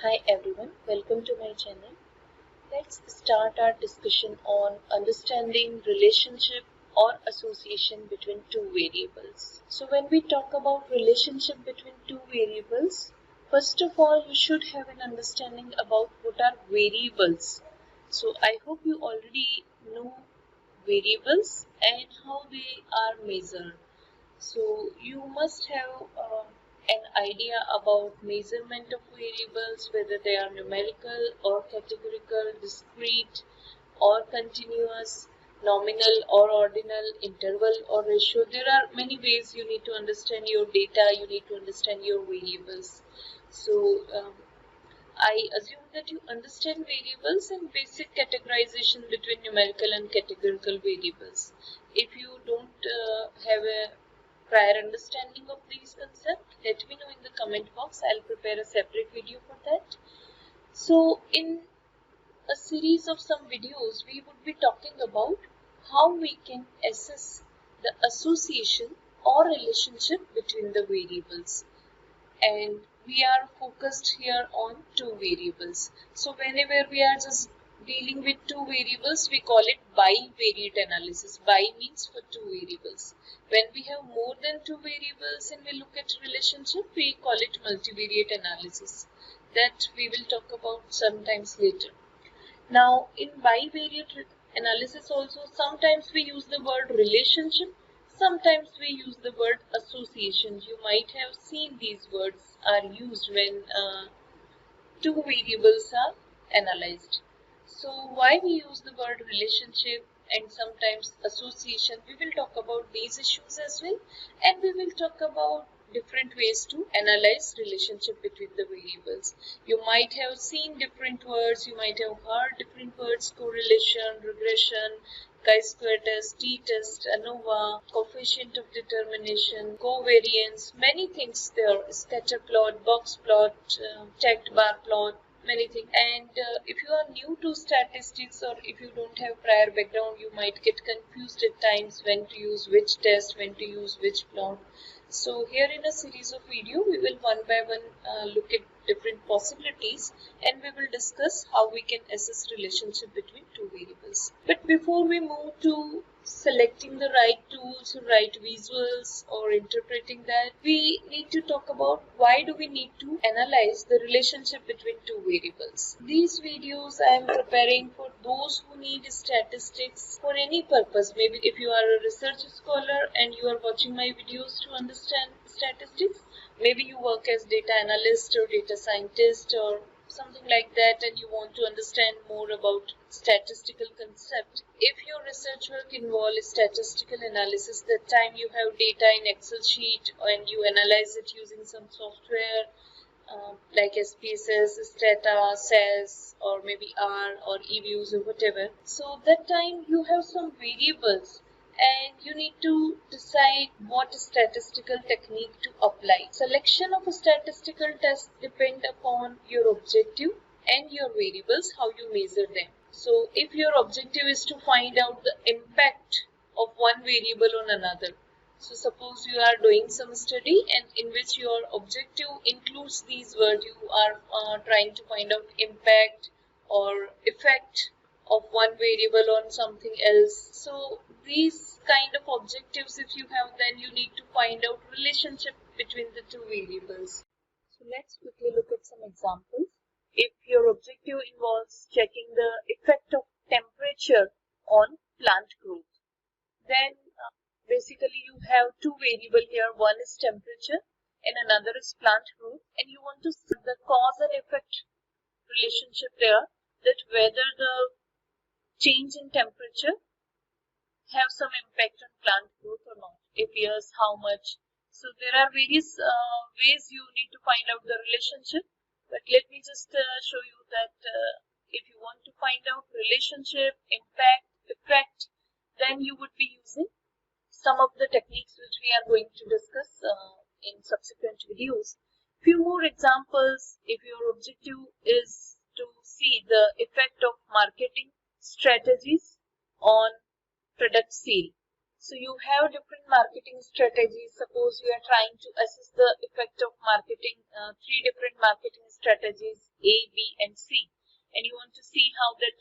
Hi everyone, welcome to my channel. Let's start our discussion on understanding relationship or association between two variables. So when we talk about relationship between two variables, first of all you should have an understanding about what are variables. So I hope you already know variables and how they are measured. So you must have an idea about measurement of variables, whether they are numerical or categorical, discrete or continuous, nominal or ordinal, interval or ratio. There are many ways you need to understand your data, you need to understand your variables. So I assume that you understand variables and basic categorization between numerical and categorical variables. If you don't have a prior understanding of these concepts, let me know in the comment box. I'll prepare a separate video for that. So in a series of some videos, we would be talking about how we can assess the association or relationship between the variables. And we are focused here on two variables. So whenever we are just dealing with two variables, we call it bivariate analysis. Bi means for two variables. When we have more than two variables and we look at relationship, we call it multivariate analysis. That we will talk about sometimes later. Now in bivariate analysis also, sometimes we use the word relationship, sometimes we use the word association. You might have seen these words are used when two variables are analyzed. So why we use the word relationship and sometimes association, we will talk about these issues as well, and we will talk about different ways to analyze relationship between the variables. You might have seen different words, you might have heard different words: correlation, regression, chi-square test, t-test, ANOVA, coefficient of determination, covariance, many things there, scatter plot, box plot, stacked bar plot, many things. And if you are new to statistics or if you don't have prior background, you might get confused at times when to use which test, when to use which plot. So here in a series of video, we will one by one look at different possibilities and we will discuss how we can assess relationship between two variables. But before we move to selecting the right tools, right visuals or interpreting that, we need to talk about why do we need to analyze the relationship between two variables. These videos I am preparing for those who need statistics for any purpose. Maybe if you are a research scholar and you are watching my videos to understand statistics, maybe you work as data analyst or data scientist or something like that and you want to understand more about statistical concept. If your research work involves statistical analysis, that time you have data in Excel sheet and you analyze it using some software like SPSS, Stata, SAS, or maybe R or eViews or whatever. So that time you have some variables and you need to decide what statistical technique to apply. Selection of a statistical test depend upon your objective and your variables, how you measure them. So if your objective is to find out the impact of one variable on another, so suppose you are doing some study and in which your objective includes these words, you are trying to find out impact or effect of one variable on something else. So these kind of objectives if you have, then you need to find out relationship between the two variables. So let's quickly look at some examples. If your objective involves checking the effect of temperature on plant growth, then basically you have two variables here. One is temperature and another is plant growth, and you want to see the cause and effect relationship there, that whether the change in temperature have some impact on plant growth or not. If yes, how much? So there are various ways you need to find out the relationship, but let me just show you that if you want to find out relationship, impact, effect, then you would be using some of the techniques which we are going to discuss in subsequent videos. Few more examples. If your objective is to see the effect of marketing strategies on product sale. So you have different marketing strategies. Suppose you are trying to assess the effect of marketing, three different marketing strategies, A, B, and C, and you want to see how that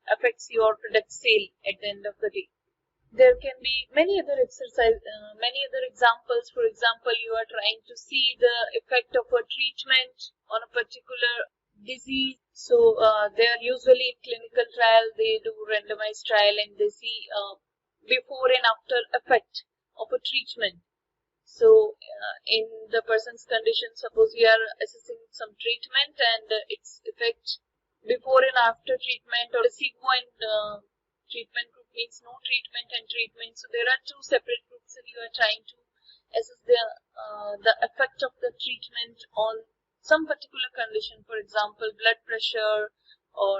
affects your product sale at the end of the day. There can be many other many other examples. For example, you are trying to see the effect of a treatment on a particular disease. So they are usually in clinical trial. They do randomized trial and they see before and after effect of a treatment. So in the person's condition, suppose we are assessing some treatment and its effect before and after treatment, or placebo and treatment group means no treatment and treatment. So there are two separate groups and you are trying to assess the effect of the treatment on some particular condition, for example, blood pressure or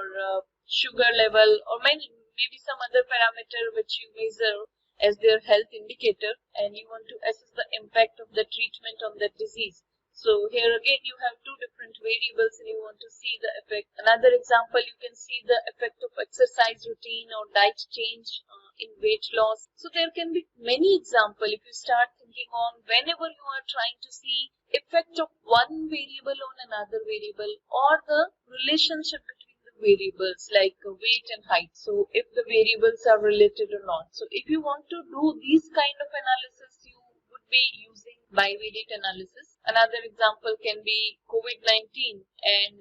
sugar level, or maybe some other parameter which you measure as their health indicator, and you want to assess the impact of the treatment on the disease. So here again you have two different variables and you want to see the effect. Another example, you can see the effect of exercise routine or diet change in weight loss. So there can be many examples if you start thinking on whenever you are trying to see effect of one variable on another variable, or the relationship between the variables like weight and height. So if the variables are related or not. So if you want to do these kind of analysis, you would be using bivariate analysis. Another example can be COVID-19, and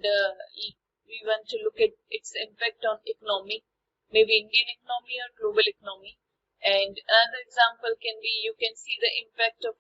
we want to look at its impact on economy, maybe Indian economy or global economy. And another example can be, you can see the impact of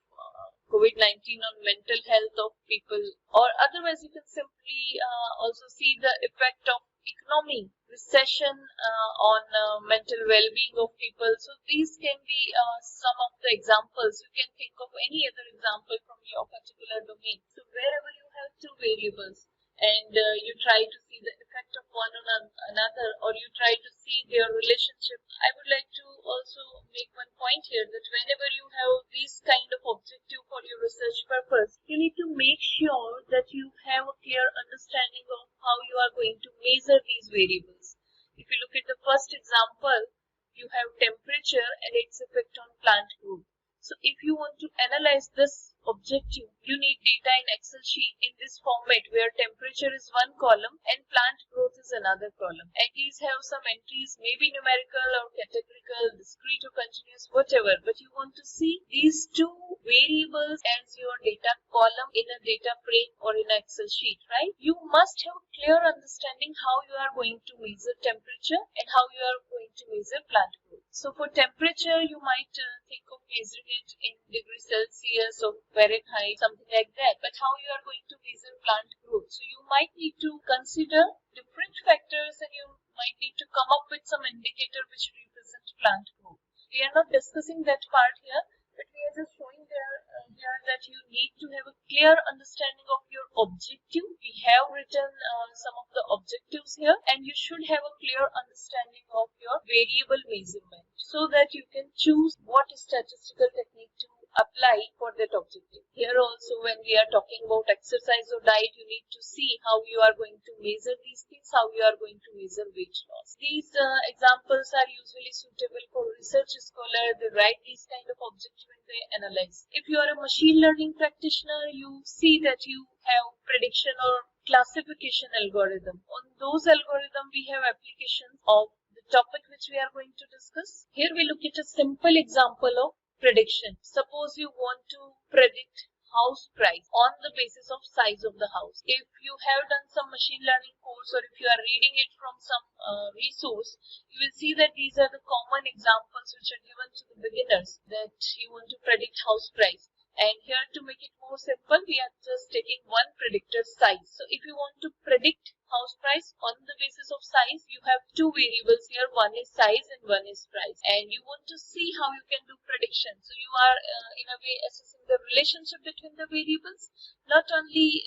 COVID-19 on mental health of people, or otherwise you can simply also see the effect of economy, recession on mental well-being of people. So these can be some of the examples. You can think of any other example from your particular domain. So wherever you have two variables and you try to see the effect of one on another, or you try to see their relationship, I would like to also make one point here that whenever you have this kind of objective for your research purpose, you need to make sure that you have a clear understanding of how you are going to measure these variables. If you look at the first example, you have temperature and its effect on plant growth. So if you want to analyze this objective, you need data in Excel sheet in this format where temperature is one column and plant growth is another column. And these have some entries, maybe numerical or categorical, discrete or continuous, whatever. But you want to see these two variables as your data column in a data frame or in an Excel sheet, right? You must have clear understanding how you are going to measure temperature and how you are going to measure plant growth. So for temperature, you might think of measuring it in degrees Celsius or Fahrenheit, something like that. But how you are going to measure plant growth? So you might need to consider different factors and you might need to come up with some indicator which represent plant growth. We are not discussing that part here, but we are just showing here that you need to have a clear understanding of your objective. We have written some of the objectives here, and you should have a clear understanding of your variable measurement so that you can choose what statistical technique to apply for that objective. Here also, when we are talking about exercise or diet, you need to see how you are going to measure these things, how you are going to measure weight loss. These examples are usually suitable for research scholar. They write these kind of objectives and they analyze. If you are a machine learning practitioner, you see that you have prediction or classification algorithm. On those algorithms, we have applications of the topic which we are going to discuss. Here we look at a simple example of prediction. Suppose you want to predict house price on the basis of size of the house. If you have done some machine learning course or if you are reading it from some resource, you will see that these are the common examples which are given to the beginners that you want to predict house price. And here, to make it more simple, we are just taking one predictor, size. So if you want to predict house price on the basis of size, you have two variables here. One is size and one is price. And you want to see how you can do prediction. So you are in a way assessing the relationship between the variables, not only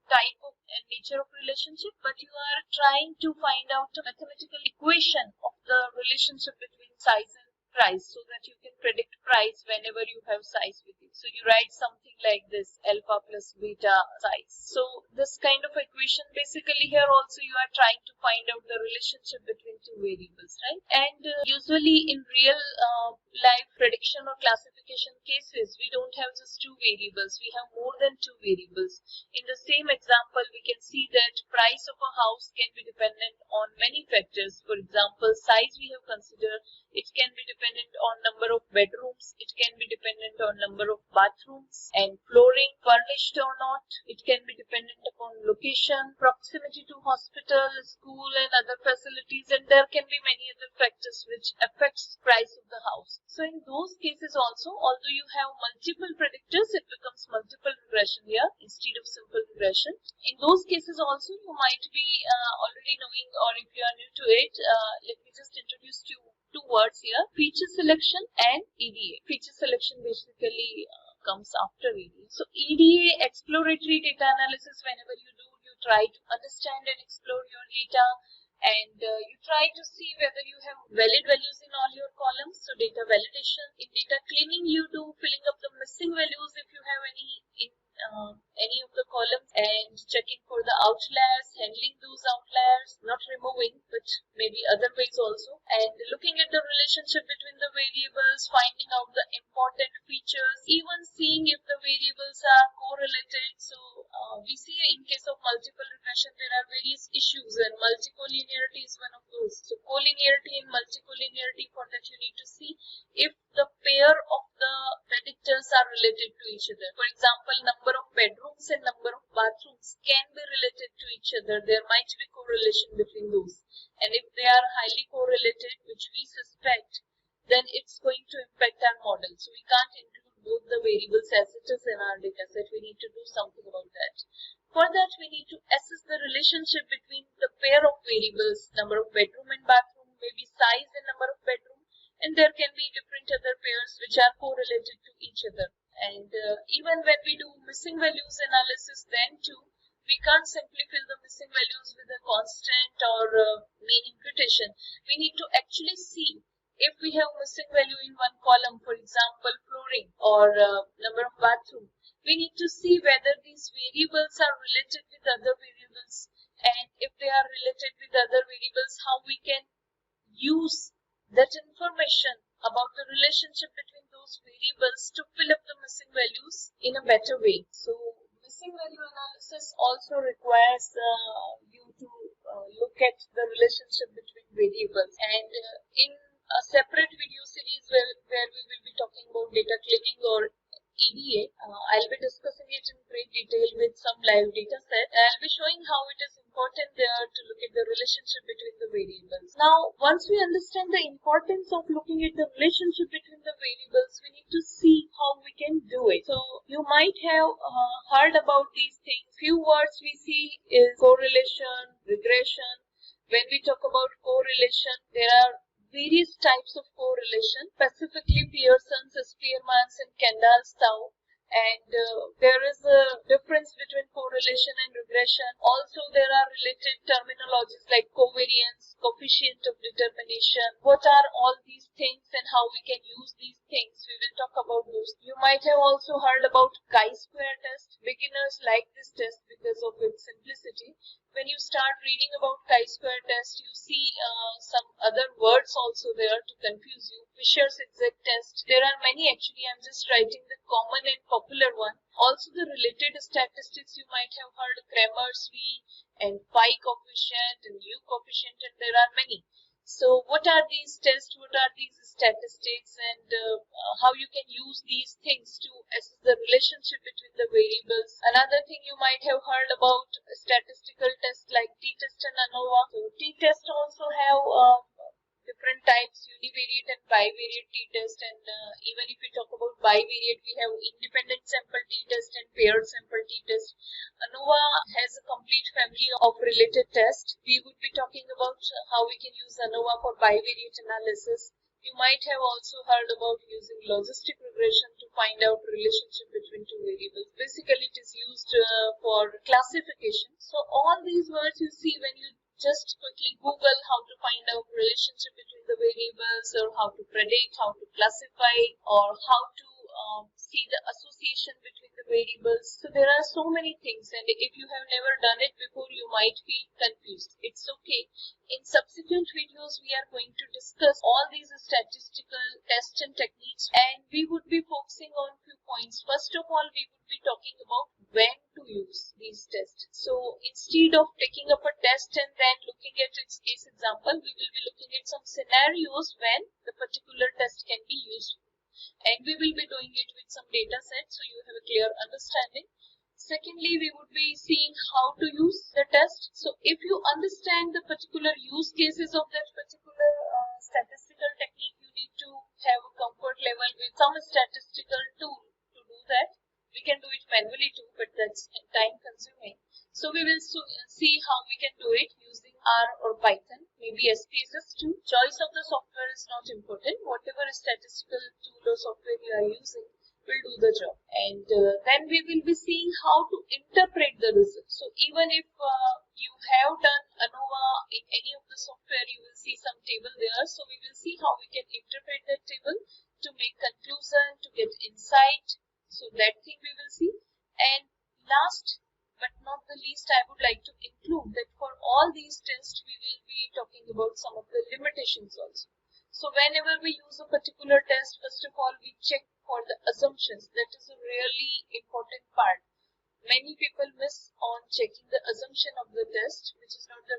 type of and nature of relationship, but you are trying to find out a mathematical equation of the relationship between size and price so that you can predict price whenever you have size with you. So you write something like this, alpha plus beta size. So this kind of equation equation. Basically here also you are trying to find out the relationship between two variables, right? And usually in real life prediction or classification cases, we don't have just two variables, we have more than two variables. In the same example, we can see that price of a house can be dependent on many factors. For example, size we have considered, it can be dependent on number of bedrooms, it can be dependent on number of bathrooms and flooring, furnished or not. It can be dependent upon location, proximity to hospital, school and other facilities, and there can be many other factors which affects price of the house. So in those cases also, although you have multiple predictors, it becomes multiple regression here instead of simple regression. In those cases also, you might be already knowing, or if you are new to it, let me just introduce two words here: feature selection and EDA. Feature selection basically comes after EDA. So EDA, exploratory data analysis, whenever you do, you try to understand and explore your data, and you try to see whether you have valid values in all your columns. So data validation. In data cleaning, you do filling up the missing values if you have any in any of the columns, and checking for the outliers, handling those outliers, not removing, but maybe other ways also, and looking at the relationship between the variables, finding out the important features, even seeing if the variables are correlated. So we see in case of multiple regression, there are various issues, and multicollinearity is one of those. So collinearity and multicollinearity, for that you need to see if the pair of the predictors are related to each other. For example, number of bedrooms and number of bathrooms can be related to each other. There might be correlation between those. And if they are highly correlated, which we suspect, then it's going to impact our model. So we can't include both the variables as it is in our data set. We need to do something about that. For that, we need to assess the relationship between the pair of variables, number of bedroom and bathroom, maybe size and number of bedroom, and there can be different other pairs which are correlated to each other. And even when we do missing values analysis, then too, we can't simply fill the missing values with a constant or mean imputation. We need to actually see if we have missing value in one column, for example, flooring or number of bathroom. We need to see whether these variables are related with other variables, and if they are related with other variables, how we can use that information about the relationship between those variables to fill up the missing values in a better way. So missing value analysis also requires you to look at the relationship between variables, and in a separate video series where we will be talking about data cleaning or EDA, I'll be discussing it in great detail with some live data set. I'll be showing how it is important there to look at the relationship between the variables. Now, once we understand the importance of looking at the relationship between the variables, we need to see how we can do it. So, you might have heard about these things. Few words we see is correlation, regression. When we talk about correlation, there are various types of correlation, specifically Pearson's, Spearman's, and Kendall's Tau. And there is a difference between correlation and regression. Also, there are related terminologies like covariance, coefficient of determination. What are all these things and how we can use these things? We will talk about those. You might have also heard about chi-square test. Beginners like this test because of its simplicity. When you start reading about chi-square test, you see some other words also there to confuse you. Fisher's exact test. There are many actually. I'm just writing the common and popular one. Also the related statistics you might have heard, Kramer's V and phi coefficient and U coefficient, and there are many. So what are these tests? What are these statistics, and how you can use these things to assess the relationship between the variables? Another thing you might have heard about statistical tests like t-test and ANOVA. So t-test also have different types, univariate and bivariate t-test, and even if we talk about bivariate, we have independent sample t-test and paired sample t-test. ANOVA has a complete family of related tests. We would be talking about how we can use ANOVA for bivariate analysis. You might have also heard about using logistic regression to find out relationship between two variables. Basically, it is used for classification. So all these words you see when you just quickly Google how to find out relationship between the variables, or how to predict, how to classify, or how to see the association between the variables. So there are so many things, and if you have never done it before, you might feel confused. It's okay. In subsequent videos, we are going to discuss all these statistical tests and techniques, and we would be focusing on few points. First of all, we would be talking about when to use these tests. So instead of taking up a test and then looking at its case example, we will be looking at some scenarios when the particular test can be used. And we will be doing it with some data sets so you have a clear understanding. Secondly, we would be seeing how to use the test. So if you understand the particular use cases of that particular statistical technique, you need to have a comfort level with some statistical tool to do that. We can do it manually too, but that's time consuming. So we will see how we can do it using R or Python, maybe SPSS too. Choice of the software is not important. Whatever statistical tool or software you are using will do the job. And then we will be seeing how to interpret the results. So even if you have done ANOVA in any of the software, you will see some table there. So we will see how we can interpret that table to make conclusion, to get insight. So that thing we will see. And last but not the least, I would like to include that for all these tests, we will be talking about some of the limitations also. So whenever we use a particular test, first of all, we check for the assumptions. That is a really important part. Many people miss on checking the assumption of the test, which is not the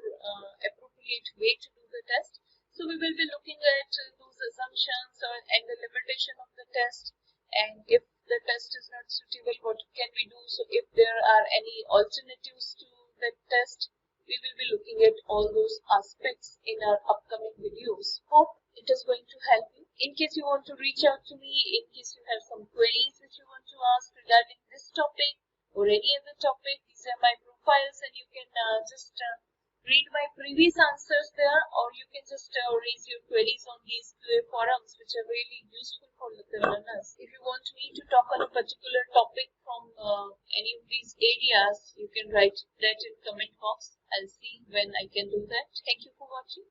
appropriate way to do the test. So we will be looking at those assumptions and the limitation of the test. And if the test is not suitable, what can we do? So if there are any alternatives to that test, we will be looking at all those aspects in our upcoming videos. Hope it is going to help you. In case you want to reach out to me, in case you have some queries which you want to ask regarding this topic or any other topic, these are my profiles and you can just read my previous answers there, or you can just raise your queries on these QA forums, which are really useful for the learners. If you want me to talk on a particular topic from any of these areas, you can write that in comment box. I'll see when I can do that. Thank you for watching.